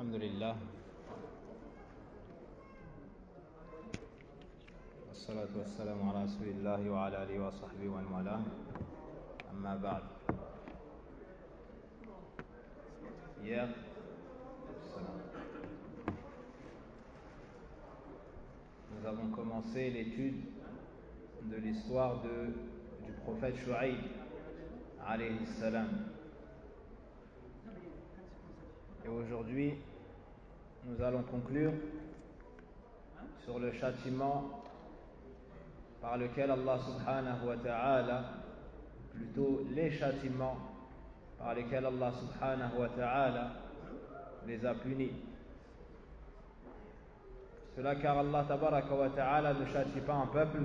الحمد لله والصلاة والسلام على رسول الله وعلى آله وصحبه ومن والاه أما بعد. Hier, nous avons commencé l'étude de l'histoire du prophète Shu'aib alayhi salam. Et aujourd'hui, nous allons conclure sur le châtiment par lequel Allah subhanahu wa ta'ala, plutôt les châtiments par lesquels Allah subhanahu wa ta'ala les a punis. Cela car Allah tabaraka wa ta'ala ne châtie pas un peuple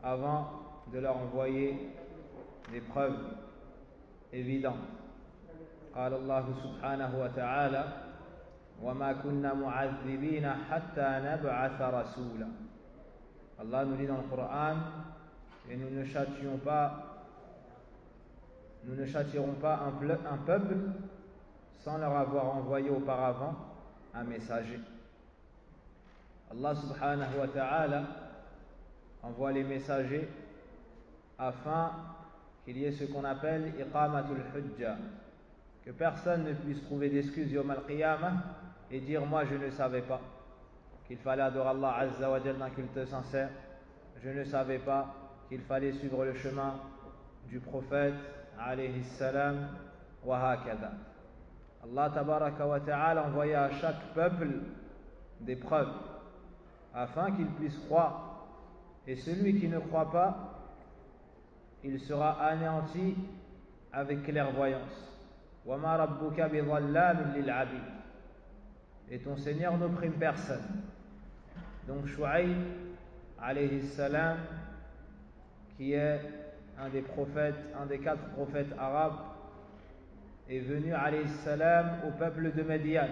avant de leur envoyer des preuves évidentes. قال الله سبحانه وتعالى وما كنا معذبين حتى نبعث رسولا. Allah nous dit dans le Coran, et nous ne châtierons pas un peuple sans leur avoir envoyé auparavant un messager. Allah subhanahu wa ta'ala envoie les messagers afin qu'il y ait ce qu'on appelle iqamatul hujja, que personne ne puisse trouver d'excuses yawm al-qiyamah et dire moi je ne savais pas qu'il fallait adorer Allah azza wa jalla d'un culte sincère, je ne savais pas qu'il fallait suivre le chemin du prophète alayhi salam wa hakada. Allah tabaraka wa ta'ala envoyait à chaque peuple des preuves afin qu'il puisse croire, et celui qui ne croit pas, il sera anéanti avec clairvoyance. Wa ma rabbuka bi dhallamin lil abid. Et ton Seigneur n'opprime personne. Donc Shu'aib alayhi salam, qui est un des prophètes, un des 4 prophètes arabes, est venu alayhi salam au peuple de Madian.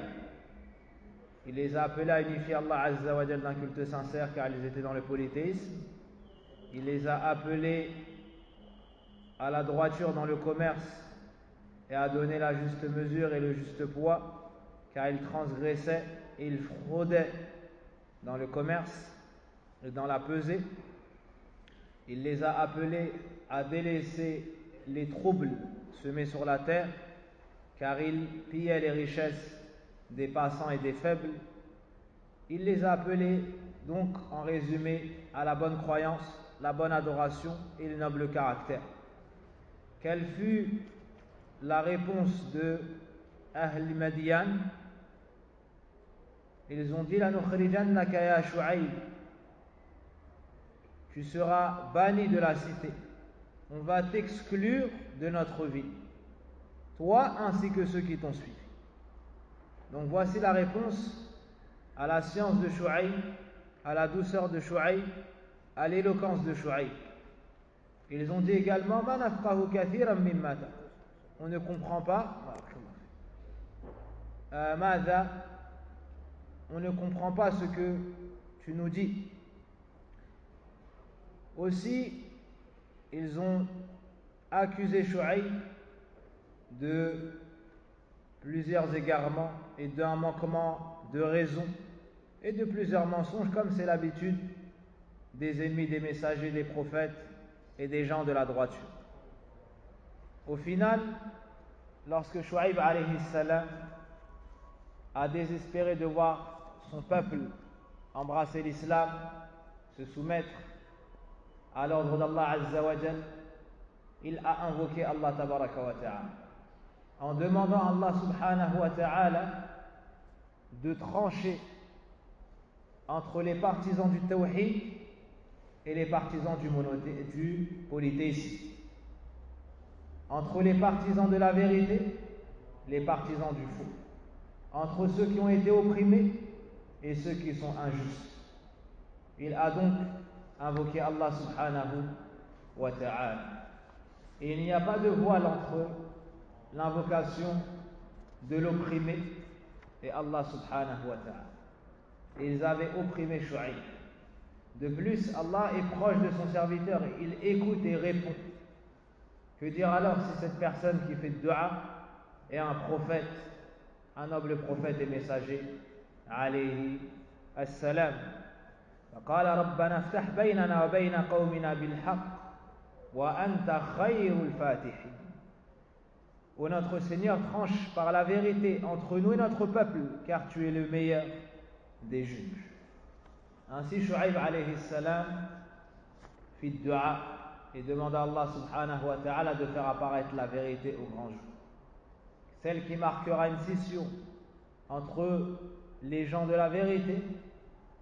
Il les a appelés à unifier Allah azza wa jalla d'un culte sincère car ils étaient dans le polythéisme. Il les a appelés à la droiture dans le commerce et à donner la juste mesure et le juste poids car ils transgressaient et ils fraudaient dans le commerce et dans la pesée. Il les a appelés à délaisser les troubles semés sur la terre car ils pillaient les richesses des passants et des faibles. Il les a appelés donc en résumé à la bonne croyance, la bonne adoration et le noble caractère. Quelle fut la réponse de Ahl Madian? Ils ont dit la nukhrijannaka ya Shu'aib, tu seras banni de la cité, on va t'exclure de notre vie, toi ainsi que ceux qui t'ont suivi. Donc voici la réponse à la science de Shu'aib, à la douceur de Shu'aib, à l'éloquence de Shu'aib. Ils ont dit également ma nafqahu kathiran mimma, on ne comprend pas on ne comprend pas ce que tu nous dis. Aussi, ils ont accusé Shu'aib de plusieurs égarements et d'un manquement de raison et de plusieurs mensonges, comme c'est l'habitude des ennemis des messagers, des prophètes et des gens de la droiture. Au final, lorsque Shu'aib alayhi salam a désespéré de voir son peuple embrasser l'islam, se soumettre à l'ordre d'Allah azza wa jal, il a invoqué Allah tabaraka wa ta'ala en demandant à Allah subhanahu wa ta'ala de trancher entre les partisans du tawhid et les partisans du polythéisme, entre les partisans de la vérité, les partisans du faux, entre ceux qui ont été opprimés et ceux qui sont injustes. Il a donc invoqué Allah subhanahu wa ta'ala. Et il n'y a pas de voile entre l'invocation de l'opprimé et Allah subhanahu wa ta'ala. Ils avaient opprimé Shu'aib. De plus, Allah est proche de son serviteur, il écoute et répond. Que dire alors si cette personne qui fait dua est un prophète un noble prophète et messager, alayhi assalam. فقال ربنا افتح بيننا وبين قومنا بالحق وأنت خير الفاتحين. Ô notre Seigneur, tranche par la vérité entre nous et notre peuple, car tu es le meilleur des juges. Ainsi Shu'aib alayhi salam fit dua et demanda à Allah subhanahu wa ta'ala de faire apparaître la vérité au grand jour, celle qui marquera une scission entre les gens de la vérité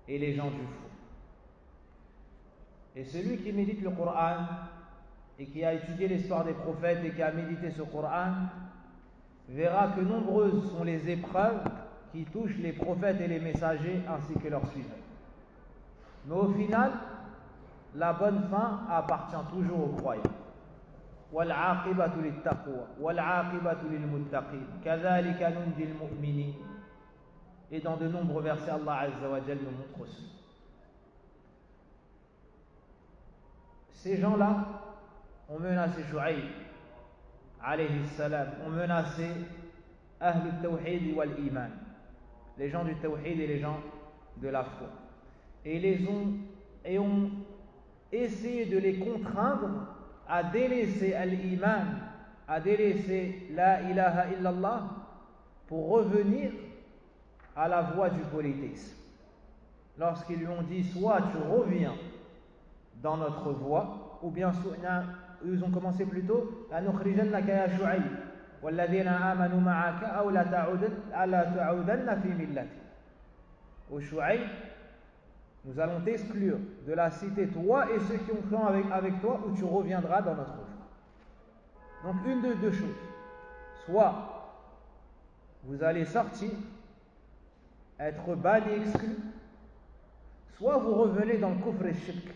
et les gens du faux. Et celui qui médite le Coran et qui a étudié l'histoire des prophètes et qui a médité ce Coran verra que nombreuses sont les épreuves qui touchent les prophètes et les messagers ainsi que leurs suivants. Mais au final, la bonne fin appartient toujours aux croyants. وَالْعَاقِبَةُ لِلتَّقْوَى وَالْعَاقِبَةُ لِلْمُتَّقِينَ كَذَلِكَ نُنْجِي الْمُؤْمِنِينَ. Et dans de nombreux versets, Allah Azza wa Jal nous montre cela. Ces gens-là ont menacé Shu'aib alayhi salam, ont menacé Ahlul Tawhid wal Iman, les gens du Tawhid et les gens de la foi, et ont essayé de les contraindre à délaisser al-Iman, à délaisser la ilaha illallah pour revenir à la voie du polythéisme. Lorsqu'ils lui ont dit soit tu reviens dans notre voie, ou bien ils ont commencé plutôt لَنُخْرِجَنَّكَ يَا شُعَيْبُ وَالَّذِينَ آمَنُوا مَعَكَ أَوْ لَا تَعُودَنَّ فِي مِلَّتِي. Ô Shu'aib, nous allons t'exclure de la cité, toi et ceux qui ont cru avec toi, ou tu reviendras dans notre voie. Donc une de deux choses, soit vous allez sortir, être banni, exclu, soit vous revenez dans le kufr et shirk.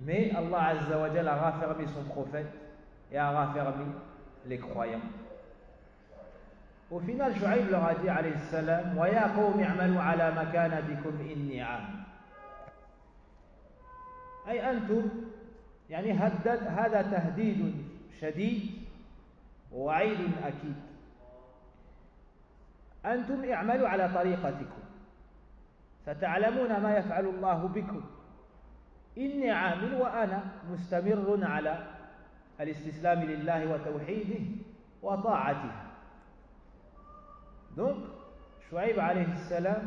Mais Allah Azza wa Jalla a raffermi son prophète et a raffermi les croyants. Au final, Shu'aib leur a dit alayhi salam: wa ya qawmi i'malu ala makanatikum inni 'amil. أي أنتم يعني هذا تهديد شديد ووعيد أكيد. أنتم اعملوا على طريقتكم ستعلمون ما يفعل الله بكم. إني عامل وأنا مستمر على الاستسلام لله وتوحيده وطاعته. Donc, Shu'aib alayhi salam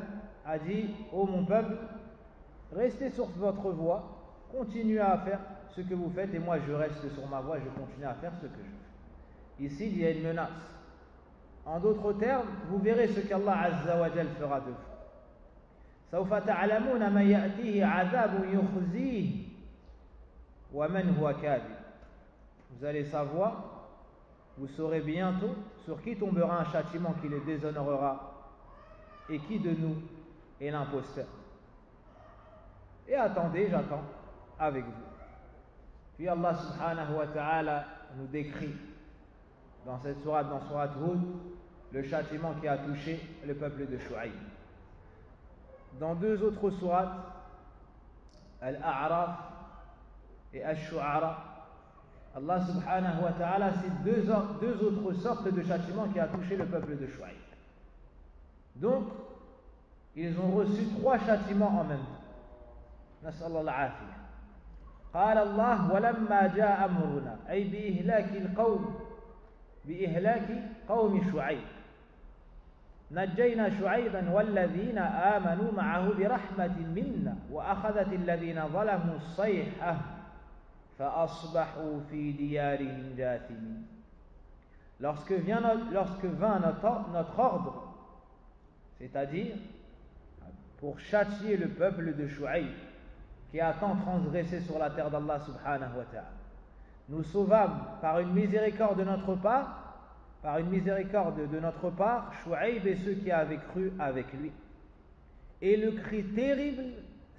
a dit: ô mon peuple, restez sur votre voie, continuez à faire ce que vous faites, et moi je reste sur ma voie, je continue à faire ce que je fais. Ici, il y a une menace. En d'autres termes, vous verrez ce qu'Allah Azza wa Jal fera de vous. سوف تعلمون من يأتيه عذاب يخزيه ومن هو كاذب. Vous allez savoir, vous saurez bientôt sur qui tombera un châtiment qui les déshonorera et qui de nous est l'imposteur. Et attendez, j'attends avec vous. Puis Allah subhanahu wa ta'ala nous décrit dans cette sourate, dans sourate Hud, le châtiment qui a touché le peuple de Shu'aib. Dans deux autres sourates, Al-A'raf et Al-Shu'ara, Allah subhanahu wa ta'ala cite deux autres sortes de châtiments qui a touché le peuple de Shu'aib. Donc, ils ont reçu trois châtiments en même temps. نسأل الله العافية. قال الله: ولما جاء أمرنا أي بإهلاك قوم شعيب نجينا شعيبا والذين آمنوا معه برحمة منا وأخذت الذين ظلموا الصيحة فأصبحوا في ديارهم جاثمين. Lorsque vint notre ordre, c'est-à-dire pour châtier le peuple de Shu'aib qui a tant transgressé sur la terre d'Allah subhanahu wa ta'ala, nous sauvâmes par une miséricorde de notre part, Shu'aib et ceux qui avaient cru avec lui. Et le cri terrible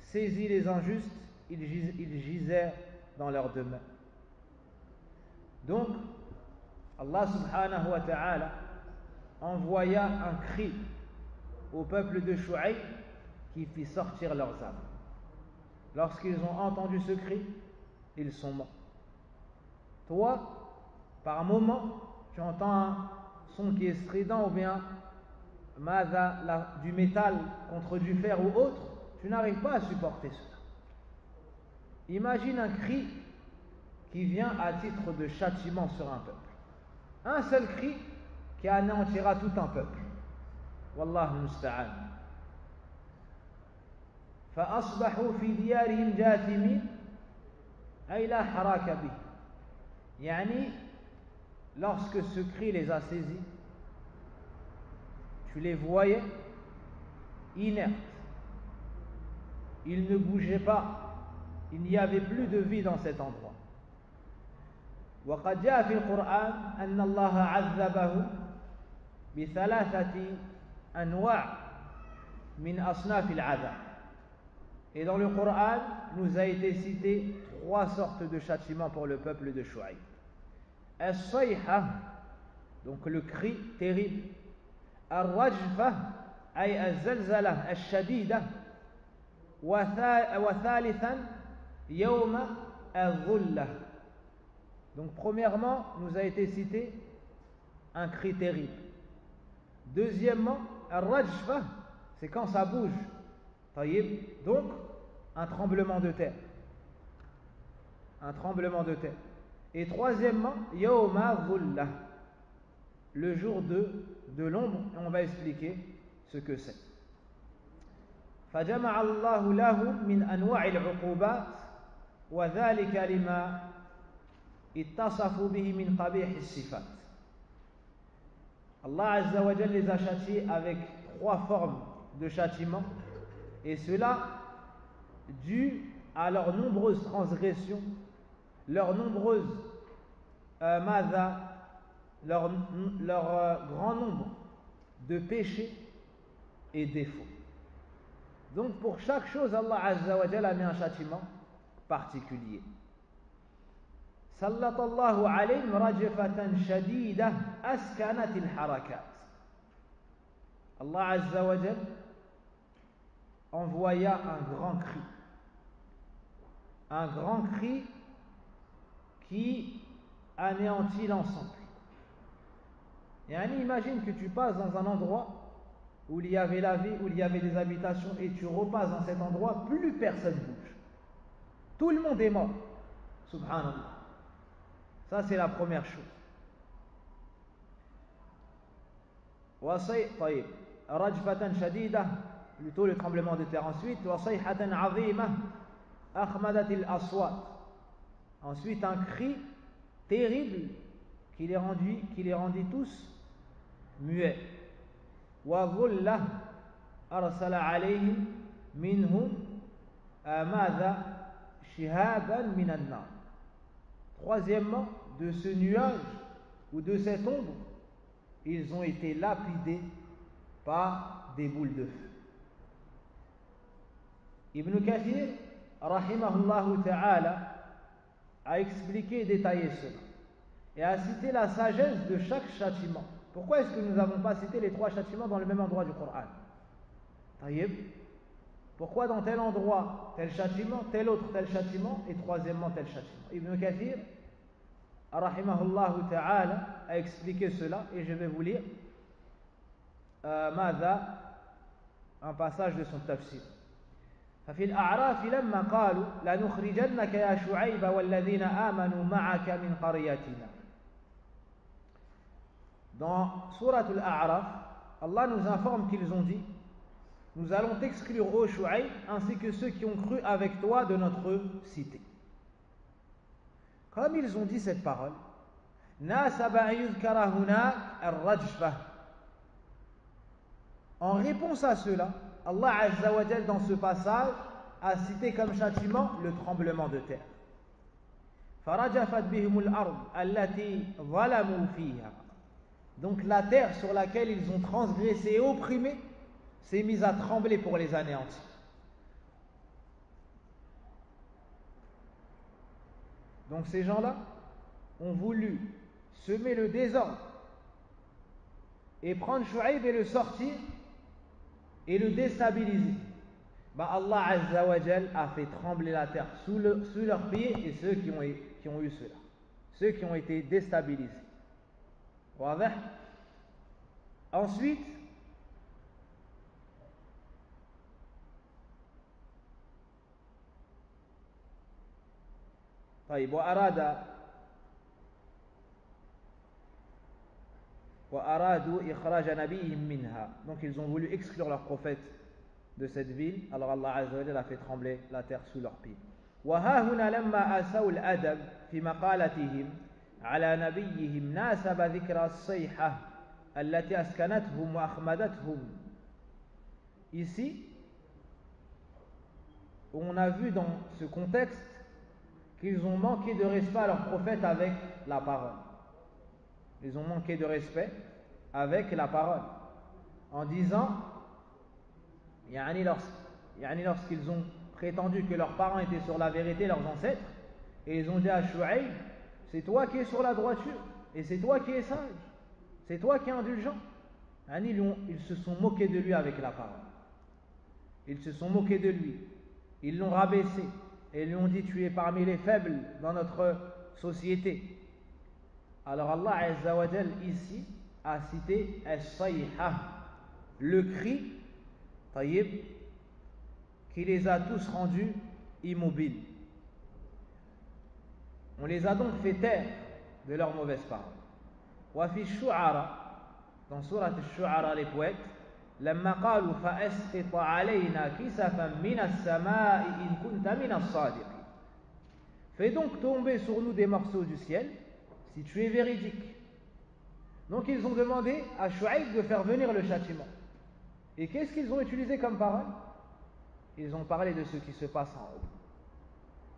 saisit les injustes, ils gisèrent dans leurs demeures. Donc, Allah subhanahu wa ta'ala envoya un cri au peuple de Shu'aib qui fit sortir leurs âmes. Lorsqu'ils ont entendu ce cri, ils sont morts. Toi, par moment, tu entends son qui est strident ou bien du métal contre du fer ou autre, tu n'arrives pas à supporter cela. Imagine un cri qui vient à titre de châtiment sur un peuple. Un seul cri qui anéantira tout un peuple. Wallahu musta'an. فأصبحوا في ديارهم جاثمين أي لا حراك به. يعني, lorsque ce cri les a saisis, tu les voyais inertes, ils ne bougeaient pas, il n'y avait plus de vie dans cet endroit. وقد جاء في القرآن أن الله عذبه بثلاثة أنواع من أصناف العذاب. Et dans le Coran, nous a été cité 3 sortes de châtiments pour le peuple de Shu'aib. As-sayha, donc le cri terrible. Ar-rajfa, ay az-zalzala ash-shadida. Wa thalithan, yawma al-dhulla. Donc premièrement, nous a été cité un cri terrible. Deuxièmement, ar-rajfa, c'est quand ça bouge. Donc, un tremblement de terre. Un tremblement de terre. Et troisièmement, yawma dhulla, le jour de l'ombre, et on va expliquer ce que c'est. فجمع الله له من أنواع العقوبات وذلك لما اتصفوا به من قبيح الصفات. Allah Azza wa Jalla les a châtiés avec 3 formes de châtiment, et cela dû à leurs nombreuses transgressions, leurs nombreuses leur grand nombre de péchés et défauts. Donc pour chaque chose, Allah Azza wa Jalla a mis un châtiment particulier. Sallatallahu alayhim rajfatan shadida askanat al-harakat. Allah Azza wa Jalla envoya un grand cri qui anéantit l'ensemble. Et imagine que tu passes dans un endroit où il y avait la vie, où il y avait des habitations, et tu repasses dans cet endroit, plus personne bouge. Tout le monde est mort. Subhanallah. Ça, c'est la première chose. Rajfatan shadida, plutôt le tremblement de terre. Ensuite, wasayhatan azima akhmadat al-aswat. Ensuite, un cri terrible qui les rendit tous muets. Wa dhulla arsala alayhim minhum madha shihaban min an-nar. Troisièmement, de ce nuage ou de cette ombre, ils ont été lapidés par des boules de feu. Ibn Kathir, rahimahullah ta'ala, a expliqué et détaillé cela et a cité la sagesse de chaque châtiment. Pourquoi est-ce que nous n'avons pas cité les 3 châtiments dans le même endroit du Coran? Taïeb. Pourquoi dans tel endroit tel châtiment, tel autre tel châtiment, et troisièmement tel châtiment? Ibn Kathir, rahimahullah ta'ala, a expliqué cela, et je vais vous lire un passage de son tafsir. ففي الأعراف لما قالوا لنخرجنك يا شعيب والذين آمنوا معك من قريتنا. Dans Surat al-A'raf, Allah nous informe qu'ils ont dit: nous allons t'exclure, ô Shu'aib, ainsi que ceux qui ont cru avec toi de notre cité. Comme ils ont dit cette parole, nasaba yuzkara hunak ar-rajfa. En réponse à cela, Allah Azza wa Jal dans ce passage a cité comme châtiment le tremblement de terre. Farajafat bihumul ard allati zalamu fiha. Donc la terre sur laquelle ils ont transgressé et opprimé s'est mise à trembler pour les anéantir. Donc ces gens-là ont voulu semer le désordre et prendre Shu'aib et le sortir et le déstabiliser. Allah Azza wa Jal a fait trembler la terre sous leurs pieds, et ceux qui ont eu cela, ceux qui ont été déstabilisés. Ensuite, donc ils ont voulu exclure leur prophète de cette ville. Alors Allah Azza wa Jalla a fait trembler la terre sous leurs pieds. وها هنا لما أسوا الأدب في مقالتهم على نبيهم ناسب ذكر الصيحة التي أسكنتهم وأخمدتهم. Ici, on a vu dans ce contexte qu'ils ont manqué de respect à leur prophète avec la parole. Ils ont manqué de respect avec la parole en disant, lorsqu'ils ont prétendu que leurs parents étaient sur la vérité, leurs ancêtres, et ils ont dit à Shu'aïb, c'est toi qui es sur la droiture, et c'est toi qui es sage, c'est toi qui es indulgent. Ils se sont moqués de lui avec la parole. Ils se sont moqués de lui. Ils l'ont rabaissé et lui ont dit, tu es parmi les faibles dans notre société. Alors Allah Azza wa Jal ici a cité as-sayha, le cri, tayyib, qui les a tous rendus immobiles. On les a donc fait taire de leurs mauvaises paroles. Wa fi Shu'ara, dans Surat al-Shu'ara, les poètes, لما قالوا فأسقط علينا كسفا من السماء إن كنت من الصادقين. Fais donc tomber sur nous des morceaux du ciel si tu es véridique. Donc ils ont demandé à Shu'aïb de faire venir le châtiment. Et qu'est-ce qu'ils ont utilisé comme parole? Ils ont parlé de ce qui se passe en haut.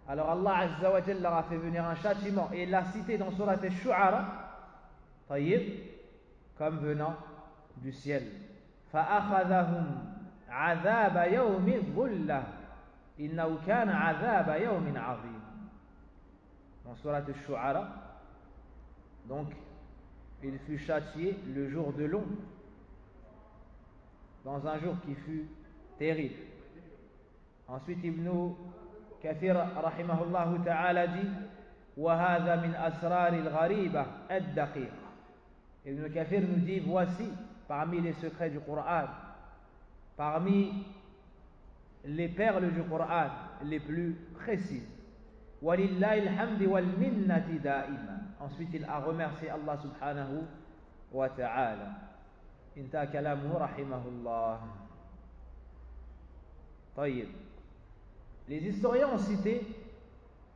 Alors Allah Azza wa Jalla leur a fait venir un châtiment et il l'a cité dans Surat al-Shu'ara, tayyib, comme venant du ciel. فأخذهم عذاب يوم الظلة إنه كان عذاب يوم عظيم. Dans Surat al-Shu'ara, donc il fut châtié le jour de l'ombre, dans un jour qui fut terrible. Ensuite Ibn Kathir rahimahullah ta'ala dit وهذا من أسرار الغريبة الدقيقة. Ibn Kathir nous dit, voici parmi les secrets du Coran, parmi les perles du Coran les plus précises. وَلِلَّهِ الْحَمْدِ وَالْمِنَّةِ دَائِمًا. Ensuite il a remercié Allah subhanahu wa ta'ala. Inta kalamuhu rahimahullah. طيب. Les historiens ont cité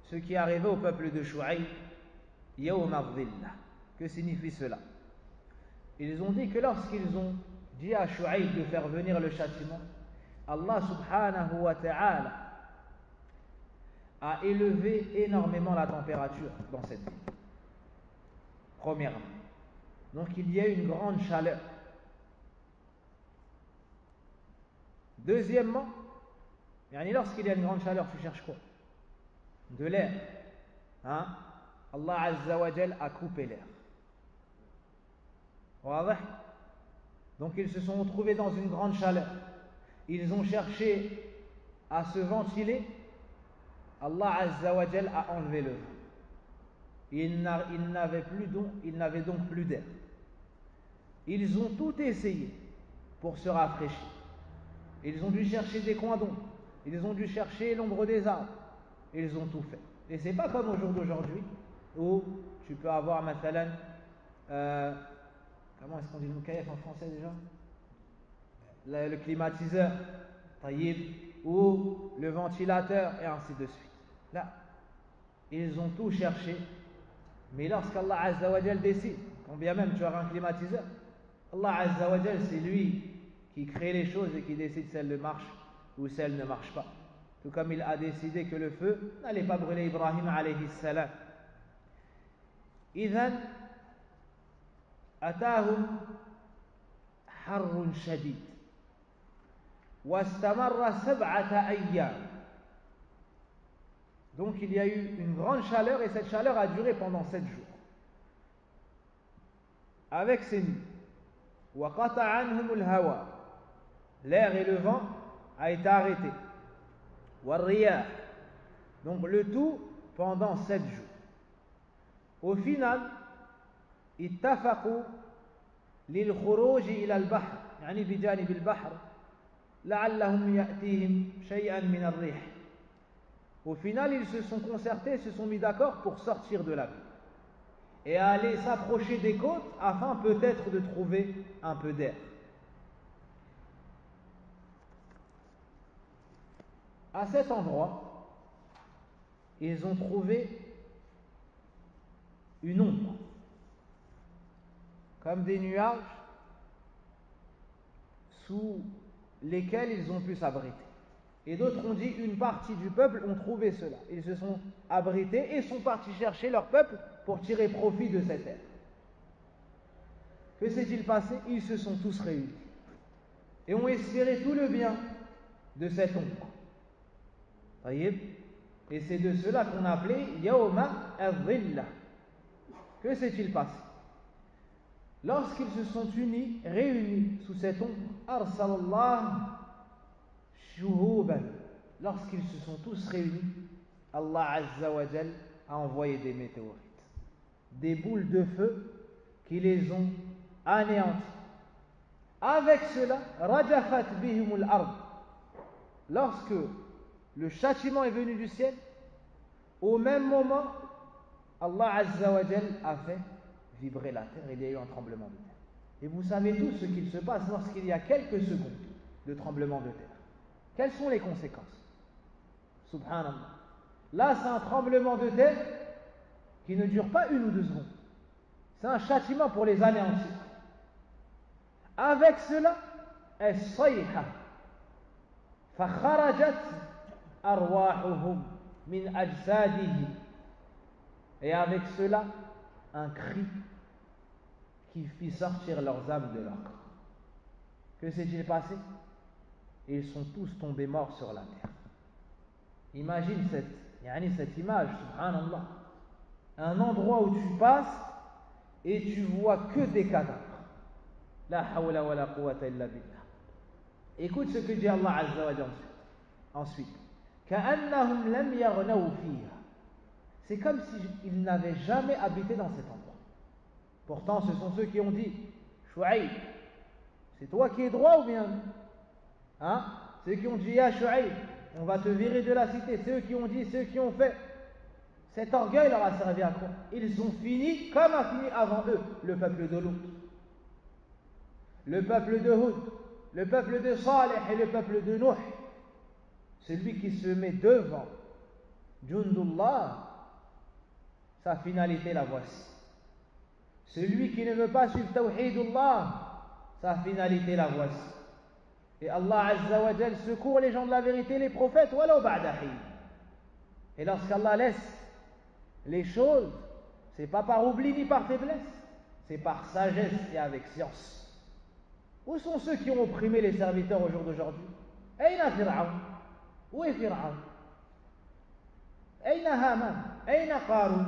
ce qui est arrivé au peuple de Shu'aïb Yawm al-Dhillah. Que signifie cela? Ils ont dit que lorsqu'ils ont dit à Shu'aïb de faire venir le châtiment, Allah subhanahu wa ta'ala a élevé énormément la température dans cette ville. Premièrement. Donc il y a une grande chaleur. Deuxièmement, lorsqu'il y a une grande chaleur, tu cherches quoi? De l'air. Allah Azza wa Jal a coupé l'air. Donc ils se sont retrouvés dans une grande chaleur. Ils ont cherché à se ventiler. Allah Azza wa Jal a enlevé le vent. Ils n'avaient donc plus d'air. Ils ont tout essayé pour se rafraîchir. Ils ont dû chercher des coins d'ombre. Ils ont dû chercher l'ombre des arbres. Ils ont tout fait. Et c'est pas comme au jour d'aujourd'hui où tu peux avoir mathalan, comment est-ce qu'on dit le moukayef en français déjà? Le climatiseur, taïb, ou le ventilateur, et ainsi de suite. Là, ils ont tout cherché. Mais lorsqu'Allah Azza wa Jal décide, quand bien même tu auras un climatiseur, Allah Azza wa Jal, c'est lui qui crée les choses et qui décide si elles marchent ou si elles ne marchent pas. Tout comme il a décidé que le feu n'allait pas brûler Ibrahim alayhi salam. إذن أتاهم حر شديد واستمر 7 أيام. Donc il y a eu une grande chaleur et cette chaleur a duré pendant 7 jours. Avec ces nuits. وقطع عنهم الهواء. L'air et le vent a été arrêté. والرياح. Donc le tout pendant 7 jours. Au final, اتفقوا للخروج إلى البحر يعني بجانب البحر لعلهم يأتيهم شيئا من الريح. Au final, ils se sont concertés, se sont mis d'accord pour sortir de la ville et aller s'approcher des côtes afin peut-être de trouver un peu d'air. À cet endroit, ils ont trouvé une ombre, comme des nuages sous lesquels ils ont pu s'abriter. Et d'autres ont dit une partie du peuple ont trouvé cela. Ils se sont abrités et sont partis chercher leur peuple pour tirer profit de cette terre. Que s'est-il passé? Ils se sont tous réunis et ont espéré tout le bien de cette ombre. Et c'est de cela qu'on appelait Yawma al-Dhillah. Que s'est-il passé? Lorsqu'ils se sont unis, réunis sous cette ombre, Arsalallah Shuhuban, lorsqu'ils se sont tous réunis, Allah Azza wa Jal a envoyé des météorites, des boules de feu qui les ont anéantis. Avec cela, Rajafat bihumul ard, lorsque le châtiment est venu du ciel, au même moment, Allah Azza wa Jal a fait vibrer la terre, il y a eu un tremblement de terre. Et vous savez tous ce qu'il se passe lorsqu'il y a quelques secondes de tremblement de terre. Quelles sont les conséquences? Subhanallah. Là, c'est un tremblement de terre qui ne dure pas 1 ou 2 secondes. C'est un châtiment pour les anéantir. Avec cela, as-sayha fakharajat arwahuhum min ajsadihim. Et avec cela, un cri qui fit sortir leurs âmes de leur corps. Que s'est-il passé? Ils sont tous tombés morts sur la terre. Imagine cette image, subhanallah. Un endroit où tu passes et tu vois que des cadavres. La hawla wa la quwwata illa billah. Écoute ce que dit Allah Azza wa Jalla ensuite. Ka'annahum lam yaghnaw fiha. C'est comme s'ils n'avaient jamais habité dans cet endroit. Pourtant, ce sont ceux qui ont dit Shu'aib, c'est toi qui es droit ou bien? Hein? Ceux qui ont dit Ya Shu'aib, on va te virer de la cité. Ceux qui ont dit, ceux qui ont fait. Cet orgueil leur a servi à quoi? Ils ont fini comme a fini avant eux le peuple de Lut, le peuple de Hud, le peuple de Saleh et le peuple de Nuh. Celui qui se met devant Jundullah, sa finalité la voici. Celui qui ne veut pas suivre Tawhidullah, sa finalité la voici. Et Allah Azza wa Jal secourt les gens de la vérité, les prophètes, walaw ba'da hin. Et lorsqu'Allah laisse les choses, c'est pas par oubli ni par faiblesse, c'est par sagesse et avec science. Où sont ceux qui ont opprimé les serviteurs au jour d'aujourd'hui? Aïna Fir'aun? Où est Fir'aun? Aïna Haman? Aïna Qarun?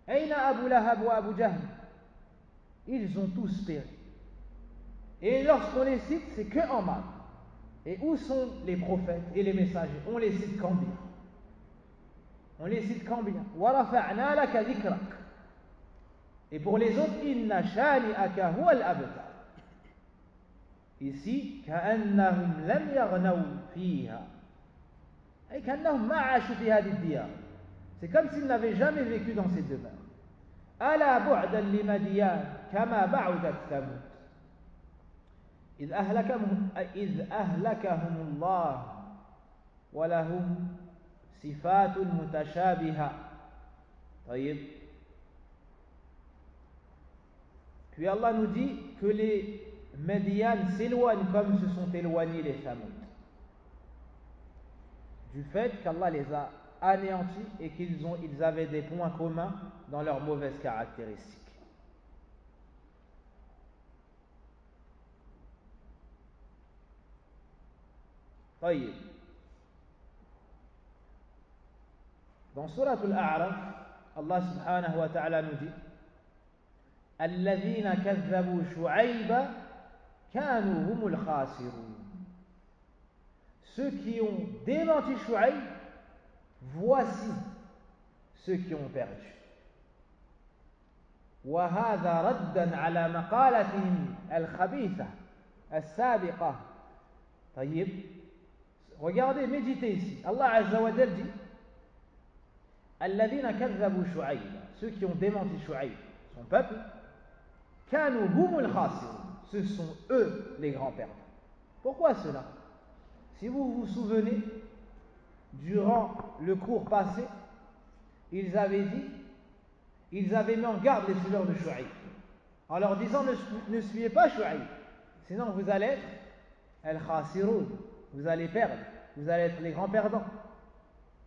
Aïna Abu Lahab wa Abu Jahl? Ils ont tous péri. Et lorsqu'on les cite, c'est que en mal. Et où sont les prophètes et les messagers? On les cite quand bien? On les cite quand bien? Wa rafa'na laka dhikrak. Et pour les autres, inna shani'aka huwa al-abtar. Ici, كأنهم لم يغنوا فيها. أي كأنهم ما عاشوا في هذه الديار. C'est comme s'ils n'avaient jamais vécu dans ces demeures. ألا بعدا لمديان كما بعدت ثمود. إذ أهلكهم الله ولهم صفات متشابهة. طيب. Puis Allah nous dit que les Médiane s'éloignent comme se sont éloignés les Thamoud, du fait qu'Allah les a anéantis et qu'ils avaient des points communs dans leurs mauvaises caractéristiques. طيب. Dans Surah Al-A'raf, Allah subhanahu wa ta'ala nous dit الذين كذبوا شعيبا كانوا هم الخاسرون. Ceux qui ont démenti Shu'aib, voici ceux qui ont perdu. وهذا ردا على مقالتهم الخبيثة السابقة. طيب, regardez, méditez ici. Allah Azza wa Jal dit الذين كذبوا شعيب, ceux qui ont démenti Shu'aib, son peuple, كانوا هم الخاسرون, ce sont eux les grands perdants. Pourquoi cela? Si vous vous souvenez, durant le cours passé, ils avaient mis en garde les suiveurs de Shu'aib en leur disant ne suivez pas Shu'aib, sinon vous allez être al-khasiroun, vous allez perdre, vous allez être les grands perdants.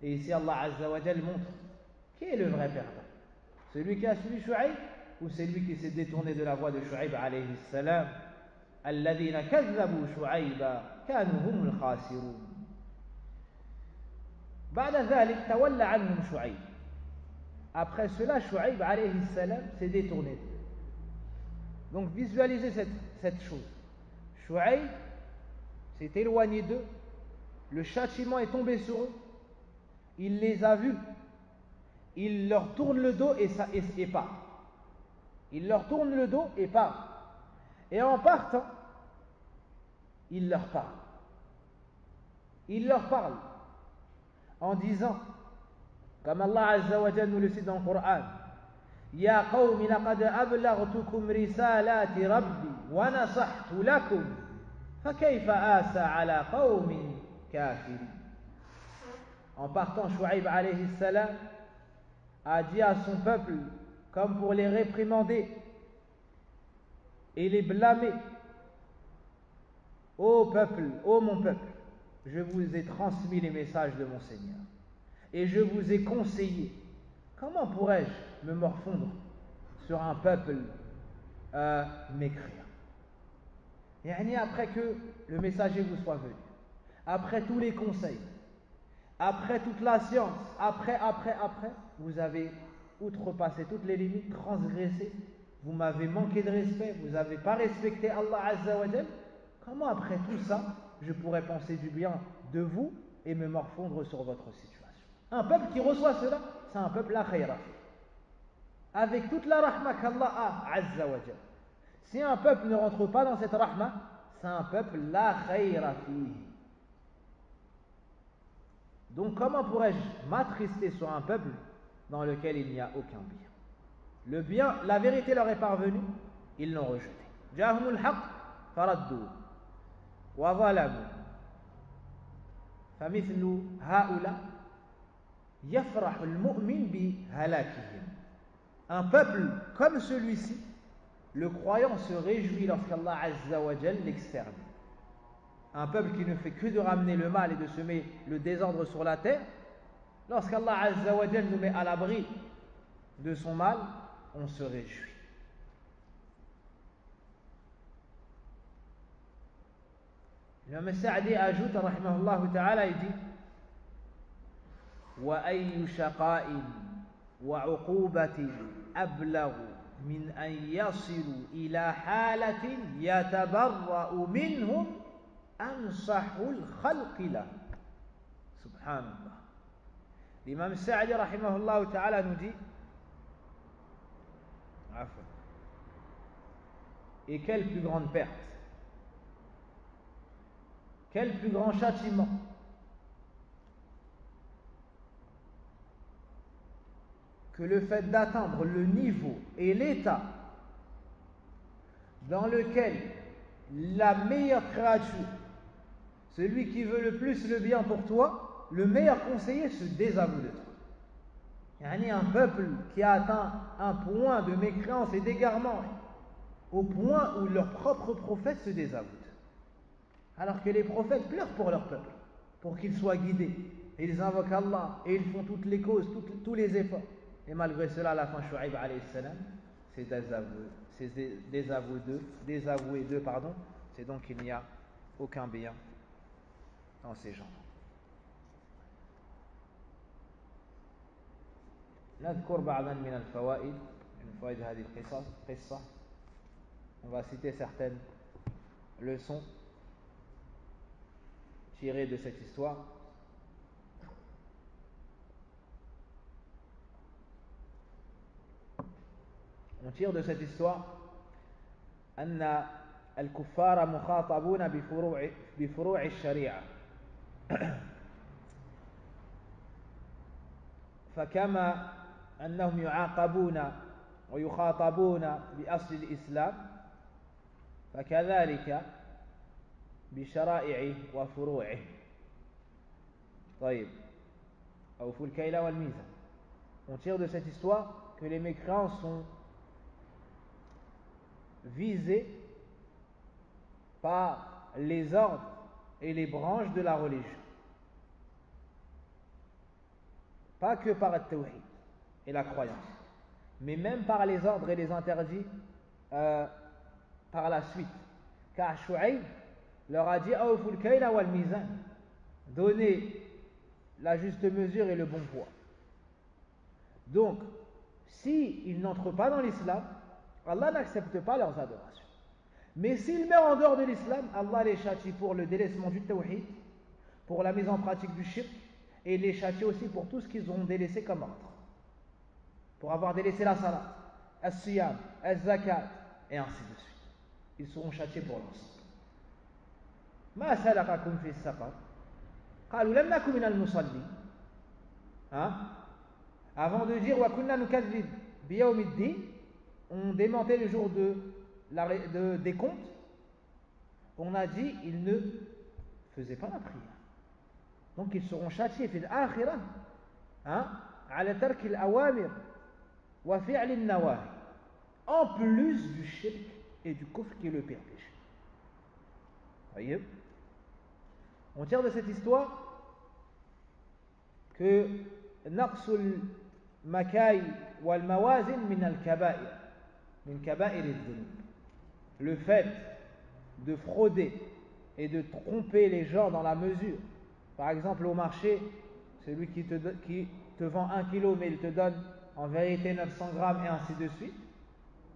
Et ici Allah Azza wa Jal montre qui est le vrai perdant, celui qui a suivi Shu'aib ou celui qui s'est détourné de la voie de Shu'aib alayhi salam. الذين كذبوا شعيبا كانوا هم الخاسرون. بعد ذلك تولى عنهم شعيب. Après cela, Shu'aib alayhi salam s'est détourné. Donc visualisez cette chose. Shu'aib s'est éloigné d'eux, le châtiment est tombé sur eux, il les a vus, il leur tourne le dos et part. Il leur tourne le dos et part. Et en partant, il leur parle. Il leur parle en disant, comme Allah Azza wa Jalla nous le cite dans le Coran, يا قوم لقد أبلغتكم رسالات ربي ونصحت لكم فكيف آسى على قوم كافرين. En partant, Shu'aib alayhi salam a dit à son peuple, comme pour les réprimander et les blâmer, ô peuple, ô mon peuple, je vous ai transmis les messages de mon Seigneur et je vous ai conseillé. Comment pourrais-je me morfondre sur un peuple mécréant? Et après que le messager vous soit venu, après tous les conseils, après toute la science, après, vous avez outrepassé toutes les limites, transgressé, vous m'avez manqué de respect, vous n'avez pas respecté Allah Azza wa Jal. Comment après tout ça, je pourrais penser du bien de vous et me morfondre sur votre situation? Un peuple qui reçoit cela, c'est un peuple la khayra, avec toute la rahma qu'Allah a Azza wa Jal. Si un peuple ne rentre pas dans cette rahma, c'est un peuple la khayra fihi. Donc comment pourrais-je m'attrister sur un peuple dans lequel il n'y a aucun bien? Le bien, la vérité leur est parvenue, ils l'ont rejeté. Jahumul haqq faraddu wa zalamu famithlu haula yafrahu al-mu'min bi halakihim. Un peuple comme celui-ci, le croyant se réjouit lorsqu'Allah Azza wa Jal l'extermine. Un peuple qui ne fait que de ramener le mal et de semer le désordre sur la terre, lorsqu'Allah Azza wa Jal nous met à l'abri de son mal, on se réjouit. L'imam Sa'di ajoute, rahimahullah ta'ala, il dit وَأَيُّ شَقَاءٍ وَعُقُوبَةٍ أَبْلَغُ مِنْ أَنْ يَصِلُوا إِلَى حَالَةٍ يَتَبَرَّأُ مِنْهُمْ أَنْصَحُ الْخَلْقِ لَهُ. Subhanallah. L'imam Sa'di rahimahullah ta'ala nous dit, et quelle plus grande perte, quel plus grand châtiment que le fait d'atteindre le niveau et l'état dans lequel la meilleure créature, celui qui veut le plus le bien pour toi, le meilleur conseiller, se désavoue de toi. Il y a un peuple qui a atteint un point de mécréance et d'égarement au point où leur propre prophète se désavoue. Alors que les prophètes pleurent pour leur peuple, pour qu'ils soient guidés. Et ils invoquent Allah et ils font toutes les causes, tous les efforts. Et malgré cela, à la fin, Shu'aib alayhi salam s'est désavoué d'eux, c'est donc qu'il n'y a aucun bien dans ces gens. نذكر بعضا من الفوائد من فوائد هذه القصة. On va citer certaines leçons tirées de cette histoire. On tire de cette histoire أن الكفار مخاطبون بفروع الشريعة فكما أنهم يعاقبون ويخاطبون بأصل الإسلام فكذلك بشرائعه وفروعه. طيب أوفوا الكيل والميزان. On tire de cette histoire que les mécréants sont visés par les ordres et les branches de la religion, pas que par le tawhid et la croyance, mais même par les ordres et les interdits par la suite. Car Shu'aib leur a dit Awful kayla wal mizan, donnez la juste mesure et le bon poids. Donc, s'ils n'entrent pas dans l'islam, Allah n'accepte pas leurs adorations. Mais s'ils meurent en dehors de l'islam, Allah les châtie pour le délaissement du tawhid, pour la mise en pratique du shirk, et les châtie aussi pour tout ce qu'ils ont délaissé comme ordre. Pour avoir délaissé la salat, as-siyam, az-zakat, et ainsi de suite. Ils seront châtiés pour l'ensemble. Ma salakakum fi as-saqar? Qalu lam naku min al-musallin. Avant de dire wa kunna nukadhib bi yawmiddin, on démentait le jour des comptes, on a dit ils ne faisaient pas la prière. Donc ils seront châtiés fil akhirah ala tark al-awamir wa fi'l an-nawahi, en plus du shirk et du kufr qui est le pire péché. Voyez, on tire de cette histoire que naqsul makay wal mawazin min al-kaba'ir, min kaba'ir al-dhunub, le fait de frauder et de tromper les gens dans la mesure. Par exemple, au marché, celui qui te vend 1 kilo, mais il te donne en vérité 900 grammes, et ainsi de suite.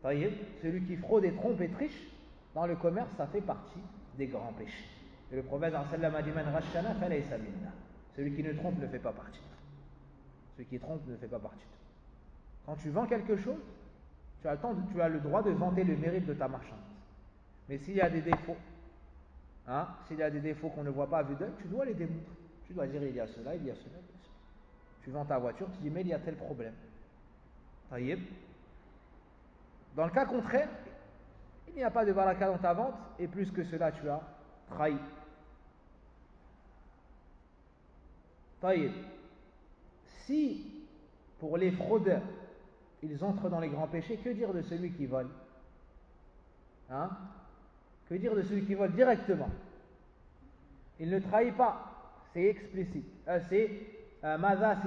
Celui qui fraude et trompe et triche dans le commerce, ça fait partie des grands péchés. Et le prophète sallallahu alayhi wa sallam a dit Man ghashana falaysa minna. Celui qui ne trompe ne fait pas partie. Celui qui trompe ne fait pas partie. Quand tu vends quelque chose, tu as le droit de vanter le mérite de ta marchandise. Mais s'il y a des défauts, s'il y a des défauts qu'on ne voit pas à vue d'œil, tu dois les démontrer. Tu dois dire il y a cela, il y a cela, il y a cela. Tu vends ta voiture, tu dis mais il y a tel problème. Taïeb. Dans le cas contraire, il n'y a pas de baraka dans ta vente, et plus que cela, tu as trahi. Taïeb. Si, pour les fraudeurs, ils entrent dans les grands péchés, que dire de celui qui vole? Que dire de celui qui vole directement? Il ne trahit pas, c'est explicite. C'est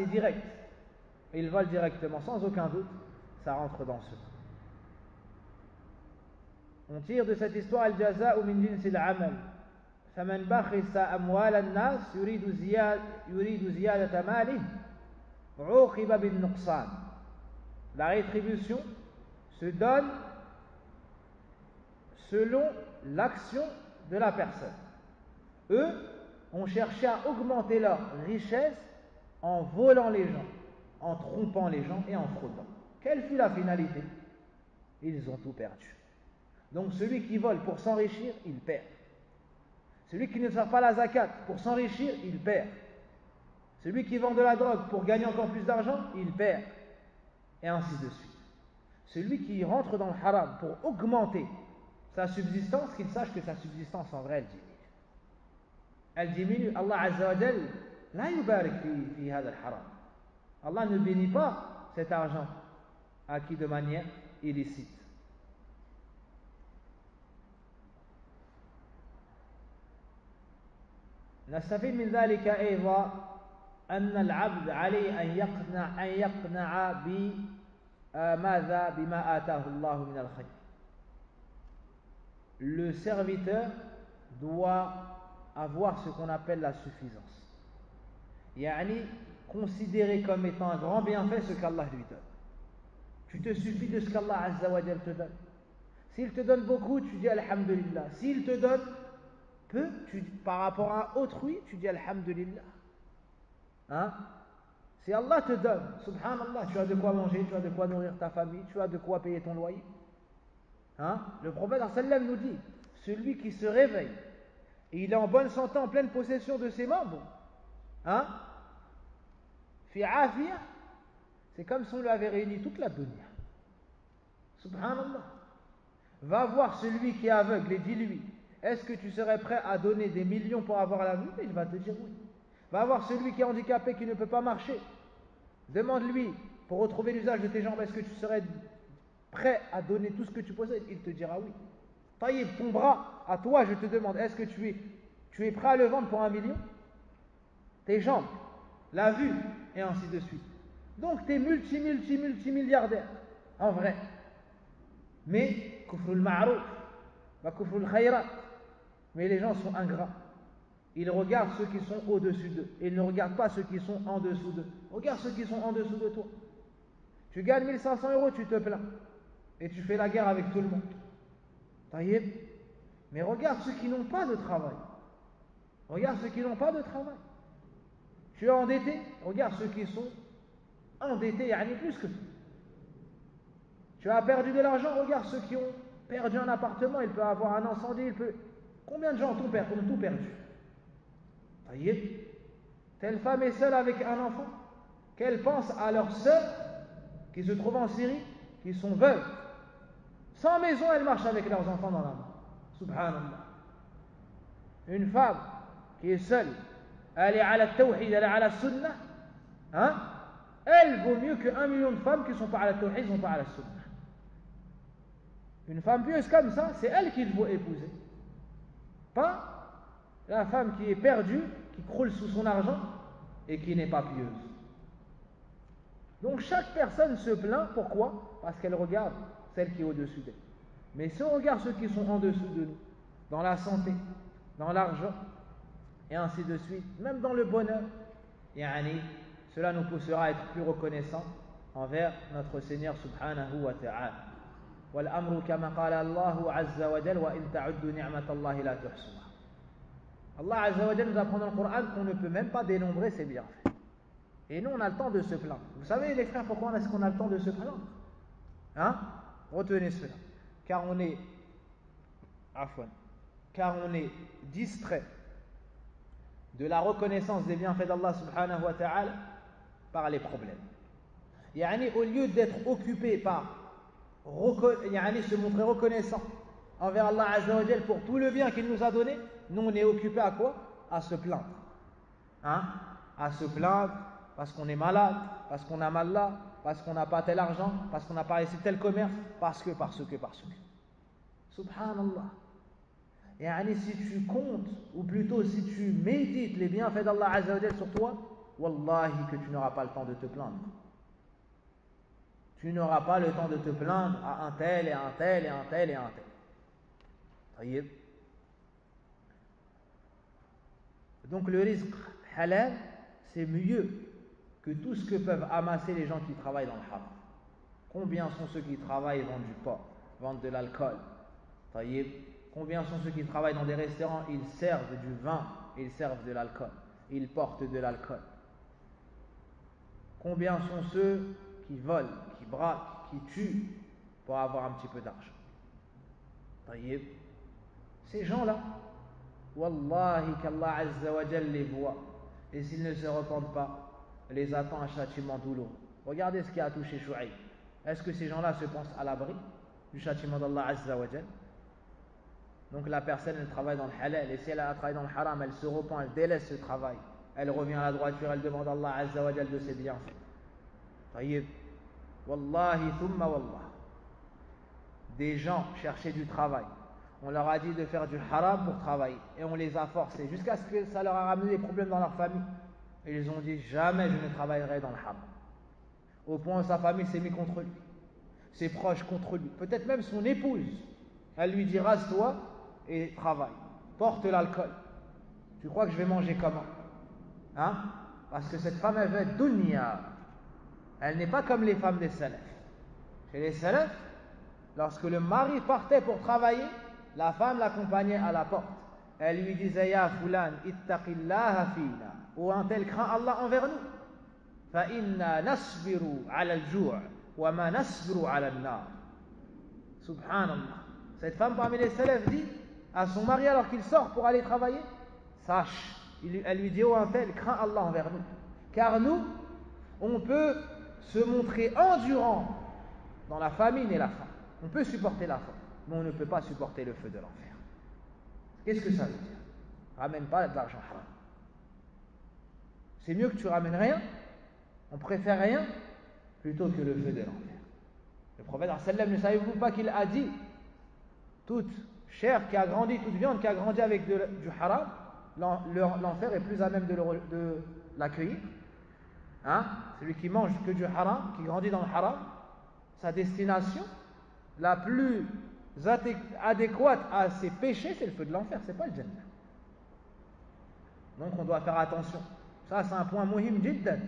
direct. Il vole directement, sans aucun doute, ça rentre dans ce. On tire de cette histoire al-jaza'u min jinsil amal. فمن بخس أموال الناس يريد زيادة ماله عوقب بالنقصان. La rétribution se donne selon l'action de la personne. Eux ont cherché à augmenter leur richesse en volant les gens, en trompant les gens et en fraudant. Quelle fut la finalité? Ils ont tout perdu. Donc celui qui vole pour s'enrichir, il perd. Celui qui ne sert pas la zakat pour s'enrichir, il perd. Celui qui vend de la drogue pour gagner encore plus d'argent, il perd. Et ainsi de suite. Celui qui rentre dans le haram pour augmenter sa subsistance, qu'il sache que sa subsistance en vrai, elle diminue. Allah Azza wa Jal la yubarik fi hadha al-haram. Allah ne bénit pas cet argent acquis de manière illicite. نستفيد من ذلك أيضا أن العبد عليه أن يقنع بما آتاه الله من الخير. Le serviteur doit avoir ce qu'on appelle la suffisance. Yani, considérer comme étant un grand bienfait ce qu'Allah lui donne. Tu te suffis de ce qu'Allah Azza wa Jal te donne. S'il te donne beaucoup, tu dis Alhamdulillah. S'il te donne peu, par rapport à autrui, tu dis Alhamdulillah. Si Allah te donne, subhanallah, tu as de quoi manger, tu as de quoi nourrir ta famille, tu as de quoi payer ton loyer. Hein? Le prophète sallam nous dit, celui qui se réveille et il est en bonne santé, en pleine possession de ses membres, hein? Fi afia, c'est comme si on lui avait réuni toute la dunya. Subhanallah. Va voir celui qui est aveugle et dis-lui, est-ce que tu serais prêt à donner des millions pour avoir la vue? Et il va te dire oui. Va voir celui qui est handicapé, qui ne peut pas marcher. Demande-lui, pour retrouver l'usage de tes jambes, est-ce que tu serais prêt à donner tout ce que tu possèdes? Il te dira oui. Taïb, ton bras, à toi, je te demande, est-ce que tu es prêt à le vendre pour 1 million? Tes jambes, la vue, et ainsi de suite. Donc, tu es multimilliardaire, en vrai. Mais, kufrul ma'rouf, wa kufrul khayrat. Mais les gens sont ingrats. Ils regardent ceux qui sont au-dessus d'eux. Et ils ne regardent pas ceux qui sont en dessous d'eux. Regarde ceux qui sont en dessous de toi. Tu gagnes 1500 €, tu te plains. Et tu fais la guerre avec tout le monde. Taïeb. Mais regarde ceux qui n'ont pas de travail. Regarde ceux qui n'ont pas de travail. Tu es endetté, regarde ceux qui sont endettés, yani plus que toi. Tu as perdu de l'argent, regarde ceux qui ont perdu un appartement, il peut avoir un incendie, Combien de gens ont tout perdu? Taïeb. Telle femme est seule avec un enfant, qu'elle pense à leurs sœurs qui se trouvent en Syrie, qui sont veuves. Sans maison, elles marchent avec leurs enfants dans la main. Subhanallah. Une femme qui est seule, elle est à la tawhid, elle est à la sunnah, hein? Elle vaut mieux que 1 million de femmes qui ne sont pas à la tawhid, ne sont pas à la sunnah. Une femme pieuse comme ça, c'est elle qu'il faut épouser. Pas la femme qui est perdue, qui croule sous son argent et qui n'est pas pieuse. Donc chaque personne se plaint, pourquoi? Parce qu'elle regarde celle qui est au-dessus d'elle. Mais si on regarde ceux qui sont en dessous de nous, dans la santé, dans l'argent, et ainsi de suite, même dans le bonheur, cela nous poussera à être plus reconnaissants envers notre Seigneur subhanahu wa ta'ala. والأمر كما قال الله عز وجل وإن تعدوا نعمة الله لا تحصوها. Allah Azza wa Jalla nous apprend dans le Coran qu'on ne peut même pas dénombrer ses bienfaits. Et nous, on a le temps de se plaindre. Vous savez, les frères, pourquoi est-ce qu'on a le temps de se plaindre? Hein? Retenez cela. Car on est distrait de la reconnaissance des bienfaits d'Allah subhanahu wa ta'ala par les problèmes. Au lieu d'être occupé par se montrer reconnaissant envers Allah Azza wa Jalla pour tout le bien qu'il nous a donné, nous on est occupé à quoi? À se plaindre. À se plaindre parce qu'on est malade, parce qu'on a mal là, parce qu'on n'a pas tel argent, parce qu'on n'a pas réussi tel commerce, parce que. Subhanallah. Si tu comptes, ou plutôt si tu médites les bienfaits d'Allah Azza wa Jalla sur toi, wallahi que tu n'auras pas le temps de te plaindre. Tu n'auras pas le temps de te plaindre à un tel et un tel et un tel et un tel. Taïeb. Donc le rizq halal, c'est mieux que tout ce que peuvent amasser les gens qui travaillent dans le haram. Combien sont ceux qui travaillent et vendent du porc, vendent de l'alcool? Taïeb. Combien sont ceux qui travaillent dans des restaurants, ils servent du vin, ils servent de l'alcool, ils portent de l'alcool. Combien sont ceux qui volent, qui braquent, qui tuent pour avoir un petit peu d'argent? Taïeb. Ces gens-là, wallahi qu'Allah Azza wa Jal les voit, et s'ils ne se repentent pas, les attend un châtiment douloureux. Regardez ce qui a touché Shu'aib. Est-ce que ces gens-là se pensent à l'abri du châtiment d'Allah Azza wa Jal? Donc la personne, elle travaille dans le halal, et si elle a travaillé dans le haram, elle se repent, elle délaisse ce travail, elle revient à la droiture, elle demande à Allah Azza wa Jal de ses bienfaits. Taïeb. Wallahi thumma wallah. Des gens cherchaient du travail. On leur a dit de faire du haram pour travailler. Et on les a forcés. Jusqu'à ce que ça leur a ramené des problèmes dans leur famille. Et ils ont dit, jamais je ne travaillerai dans le haram. Au point où sa famille s'est mise contre lui. Ses proches contre lui. Peut-être même son épouse. Elle lui dit, rase-toi et travaille. Porte l'alcool. Tu crois que je vais manger comment? Parce que cette femme, elle veut être dunya. Elle n'est pas comme les femmes des salafs. Chez les salafs, lorsque le mari partait pour travailler, la femme l'accompagnait à la porte. Elle lui disait, Ya fulan, ittaqillaha fina. Ou un tel craint Allah envers nous. فإنا نصبر على الجوع وما نصبر على النار. Subhanallah. Cette femme parmi les salafs dit à son mari alors qu'il sort pour aller travailler, sache, elle lui dit, oh un tel, crains Allah envers nous, car nous on peut se montrer endurant dans la famine et la faim, on peut supporter la faim, mais on ne peut pas supporter le feu de l'enfer. Qu'est-ce que ça veut dire? Ramène pas de l'argent haram. C'est mieux que tu ramènes rien, on préfère rien plutôt que le feu de l'enfer. Le prophète sallam, ne savez-vous pas qu'il a dit, toute chair qui a grandi, toute viande qui a grandi avec du haram, l'enfer est plus à même de l'accueillir. Hein? Celui qui mange que du haram, qui grandit dans le haram, sa destination la plus adéquate à ses péchés, c'est le feu de l'enfer, c'est pas le Jannah. Donc on doit faire attention. Ça c'est un point muhim jiddan,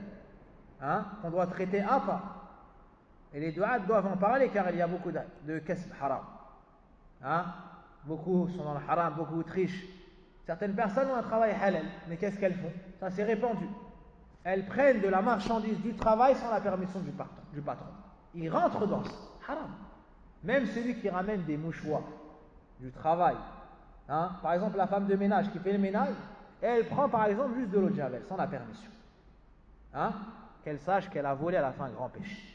hein, qu'on doit traiter à part. Et les du'at doivent en parler car il y a beaucoup de kasb haram. Hein? Beaucoup sont dans le haram, beaucoup trichent. Certaines personnes ont un travail halal, mais qu'est-ce qu'elles font? Ça s'est répandu. Elles prennent de la marchandise du travail sans la permission du patron. Ils rentrent dans ça. Haram. Même celui qui ramène des mouchoirs du travail. Hein? Par exemple, la femme de ménage qui fait le ménage, elle prend par exemple juste de l'eau de javel sans la permission. Hein? Qu'elle sache qu'elle a volé à la fin un grand péché.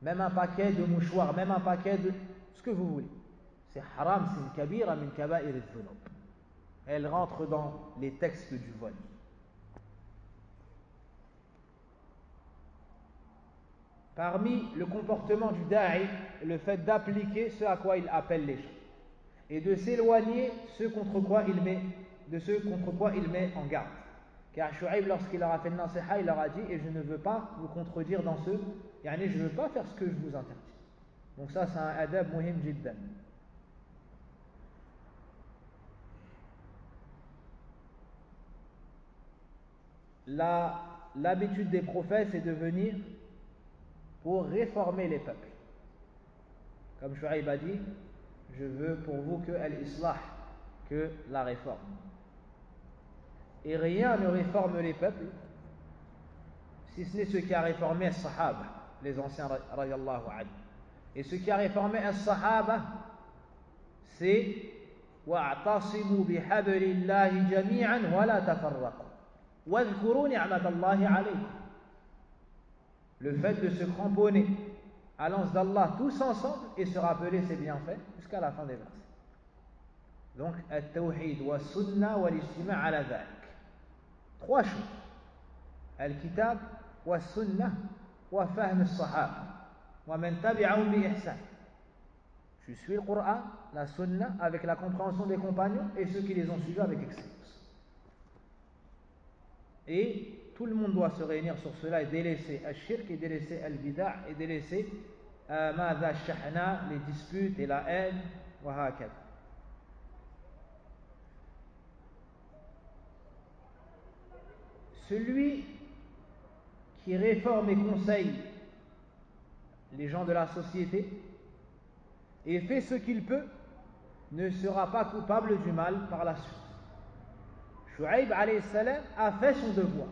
Même un paquet de mouchoirs, même un paquet de ce que vous voulez. C'est haram, c'est une kabira min kaba'ir al-dhunub. Elle rentre dans les textes du vol. Parmi le comportement du da'i, le fait d'appliquer ce à quoi il appelle les gens et de s'éloigner de ce contre quoi il met en garde. Car Shu'aib, lorsqu'il leur a fait le nasiha, il leur a dit, et je ne veux pas vous contredire dans ce, je ne veux pas faire ce que je vous interdis. Donc ça c'est un adab muhim jiddan. L'habitude des prophètes, c'est de venir pour réformer les peuples. Comme Shu'aib a dit, je veux pour vous que al-islah, que la réforme. Et rien ne réforme les peuples, si ce n'est ce qui a réformé as-sahaba, les anciens radiyallahu anhu. Et ce qui a réformé as-sahaba, c'est wa'tasimu bihablillahi jami'an wa la tafarraqu wadhkuru ni'matallahi alaykum. Le fait de se cramponner à l'anse d'Allah tous ensemble et se rappeler ses bienfaits jusqu'à la fin des versets. Donc, at-tawhid wa sunnah wa l'ijtima' ala dhalik. Trois choses. Al-kitab wa sunnah wa fahm as-sahaba wa man tabi'ahum bi ihsan. Tu suis le Coran, la sunnah avec la compréhension des compagnons et ceux qui les ont suivis avec excellence. Et tout le monde doit se réunir sur cela et délaisser al-shirk et délaisser al-bida' et délaisser madha shahna, les disputes et la haine, wa hakad. Celui qui réforme et conseille les gens de la société et fait ce qu'il peut ne sera pas coupable du mal par la suite. Shu'aib alayhi salam a fait son devoir.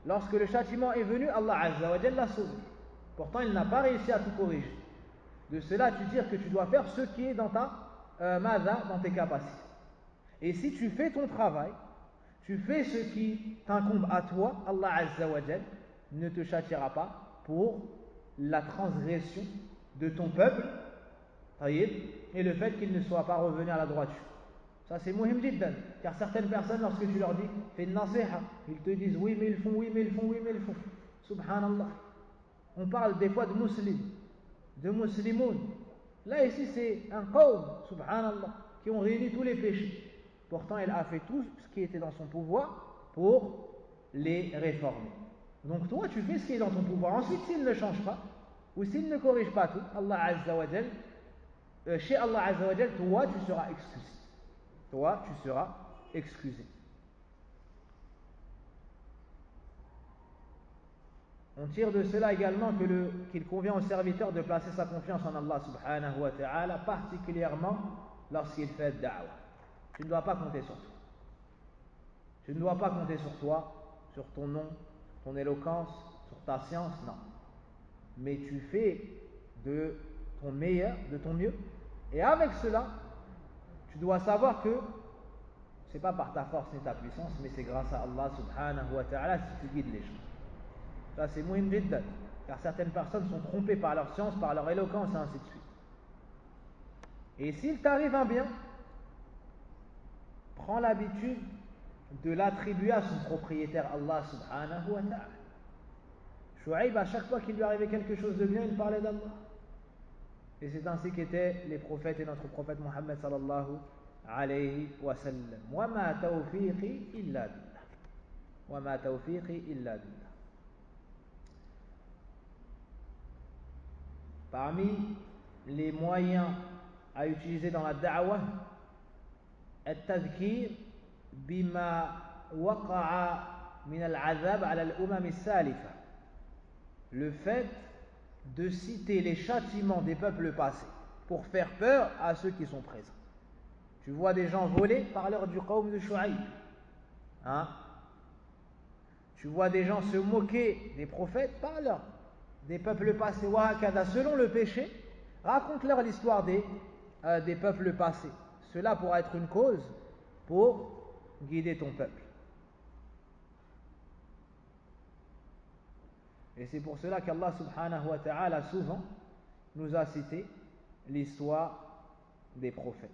Lorsque le châtiment est venu, Allah Azza wa Jalla l'a sauvé. Pourtant, il n'a pas réussi à tout corriger. De cela, tu dis que tu dois faire ce qui est dans dans tes capacités. Et si tu fais ton travail, tu fais ce qui t'incombe à toi, Allah Azza wa Jalla ne te châtiera pas pour la transgression de ton peuple, et le fait qu'il ne soit pas revenu à la droiture. Ça c'est muhim jiddan, car certaines personnes, lorsque tu leur dis fais une nasiha, ils te disent oui mais ils font, oui mais ils font, oui mais ils font. Subhanallah. On parle des fois de musulmans, de muslimoun. Là ici c'est un qawm, subhanallah, qui ont réuni tous les péchés. Pourtant il a fait tout ce qui était dans son pouvoir pour les réformer. Donc toi tu fais ce qui est dans ton pouvoir. Ensuite s'il ne change pas, ou s'il ne corrige pas tout, Allah Azza wa Jal, chez Allah Azza wa Jal, toi tu seras excusé. Toi tu seras excusé. On tire de cela également qu'il convient au serviteur de placer sa confiance en Allah subhanahu wa ta'ala, particulièrement lorsqu'il fait da'wah. Tu ne dois pas compter sur toi. Tu ne dois pas compter sur toi, sur ton nom, ton éloquence, sur ta science, non. Mais tu fais de ton meilleur, de ton mieux. Et avec cela, tu dois savoir que c'est pas par ta force ni ta puissance, mais c'est grâce à Allah subhanahu wa ta'ala si tu guides les gens. Ça c'est muhim jiddan, car certaines personnes sont trompées par leur science, par leur éloquence et ainsi de suite. Et s'il t'arrive un bien, prends l'habitude de l'attribuer à son propriétaire Allah subhanahu wa ta'ala. Shu'aib, à chaque fois qu'il lui arrivait quelque chose de bien, il parlait d'Allah. Et c'est ainsi qu'étaient les prophètes et notre prophète Muhammad sallallahu alayhi wa sallam. Wa ma tawfiqi illa billah. Wa ma tawfiqi illa billah. Parmi les moyens à utiliser dans la da'wah, التذكير بما وقع من العذاب على الأمم السالفة. Le fait de citer les châtiments des peuples passés pour faire peur à ceux qui sont présents. Tu vois des gens voler, parle-leur du qawm de Shu'aib. Hein? Tu vois des gens se moquer des prophètes, parle-leur des peuples passés. Selon le péché, raconte-leur l'histoire des peuples passés. Cela pourra être une cause pour guider ton peuple. Et c'est pour cela qu'Allah subhanahu wa ta'ala souvent nous a cité l'histoire des prophètes.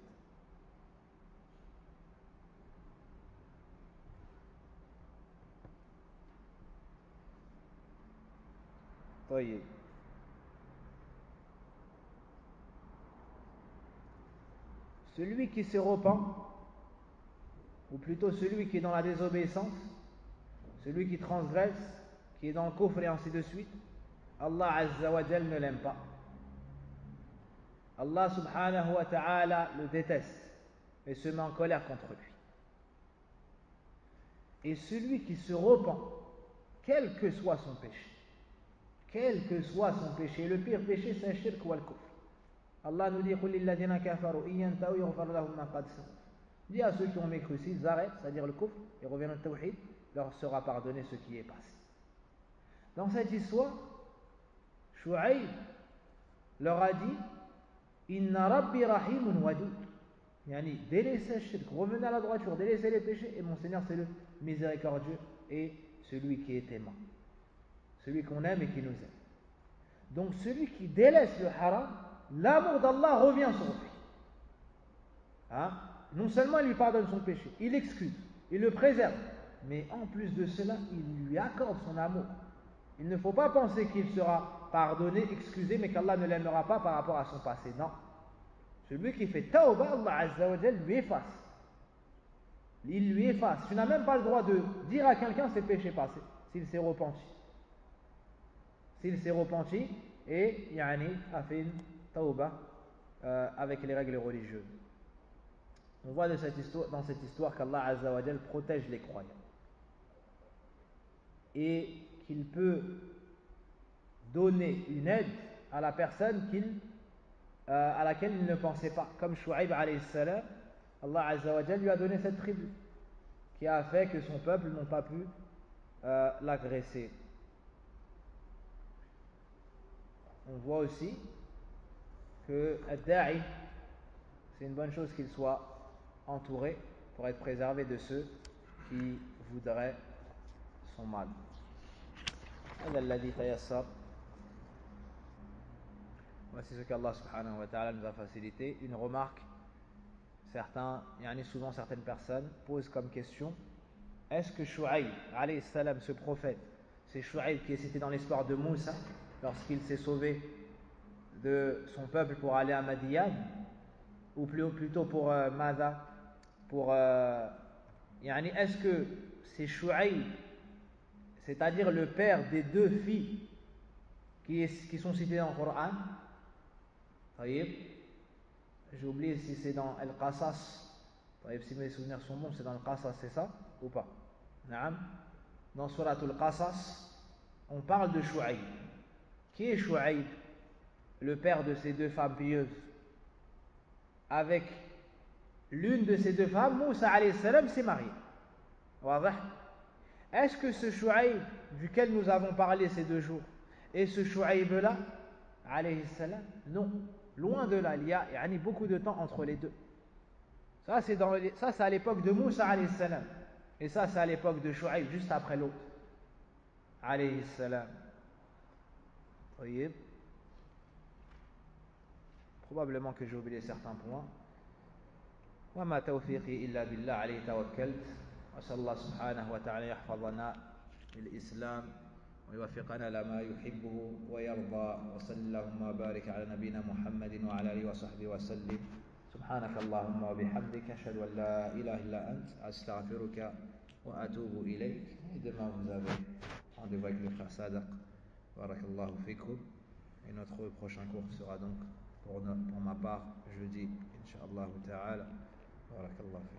طيب. Celui qui se repent, ou plutôt celui qui est dans la désobéissance, celui qui transgresse, qui est dans le kufr et ainsi de suite, Allah Azza wa Jal ne l'aime pas. Allah subhanahu wa ta'ala le déteste et se met en colère contre lui. Et celui qui se repent, quel que soit son péché, quel que soit son péché, le pire péché c'est un shirk ou al-kufr. Allah nous dit dis à ceux qui ont mécru, s'ils arrêtent, c'est-à-dire le kufr, et reviennent au tawhid, leur sera pardonné ce qui est passé. Dans cette histoire, Shu'aib leur a dit Inna Rabbi Rahimun Wadud. Yani, délaissez le shirk, revenez à la droiture, délaissez les péchés, et mon Seigneur c'est le miséricordieux et celui qui est aimant, celui qu'on aime et qui nous aime. Donc celui qui délaisse le haram, l'amour d'Allah revient sur lui. Hein? Non seulement il lui pardonne son péché, il l'excuse, il le préserve, mais en plus de cela, il lui accorde son amour. Il ne faut pas penser qu'il sera pardonné, excusé, mais qu'Allah ne l'aimera pas par rapport à son passé. Non. Celui qui fait tawbah, Allah Azza wa Jal lui efface. Il lui efface. Tu n'as même pas le droit de dire à quelqu'un ses péchés passés, s'il s'est repenti. S'il s'est repenti et a fait une tawbah avec les règles religieuses. On voit dans cette histoire qu'Allah Azza wa Jal protège les croyants et qu'il peut donner une aide à la personne à laquelle il ne pensait pas. Comme Shu'aib alayhi salam, Allah Azza wa Jal lui a donné cette tribu qui a fait que son peuple n'ont pas pu l'agresser. On voit aussi que ad-da'i, c'est une bonne chose qu'il soit entouré pour être préservé de ceux qui voudraient son mal. Voici ce qu'Allah subhanahu wa ta'ala nous a facilité. Une remarque, souvent certaines personnes posent comme question: est-ce que Shu'aib alayhi salam, ce prophète, c'est Shu'aib qui est cité dans l'histoire de Moussa lorsqu'il s'est sauvé de son peuple pour aller à Madian, ou plutôt pour Mada, est-ce que c'est Shu'aib, c'est-à-dire le père des deux filles qui sont citées dans le Coran? J'ai oublié si c'est dans Al-Qasas. Si mes souvenirs sont bons, c'est dans Al-Qasas, c'est ça ou pas? Dans Surat Al-Qasas, on parle de Shu'aib. Qui est Shu'aib, le père de ces deux femmes pieuses? Avec l'une de ces deux femmes, Moussa alayhi salam s'est marié. Est-ce que ce Shu'aib duquel nous avons parlé ces 2 jours est ce Shu'aib-là, alayhi salam? Non, loin de là, il y a beaucoup de temps entre les deux. Ça, c'est à l'époque de Moussa, alayhi salam. Et ça, c'est à l'époque de Shu'aib, juste après l'autre, alayhi salam. طيب. Probablement que j'ai oublié certains points. وما توفيقي إلا بالله عليه توكلت. وأسأل الله سبحانه وتعالى يحفظنا بالإسلام ويوفقنا لما يحبه ويرضى. وصلى اللهم وبارك على نبينا محمد وعلى آله وصحبه وسلم. سبحانك اللهم وبحمدك أشهد أن لا إله إلا أنت أستغفرك وأتوب إليك. Et demain vous avez rendez-vous avec le frère Sadaq. Barakallahu fikum. Et notre prochain cours sera donc pour ma part jeudi, Inch'Allah ta'ala. Barakallahu fikum.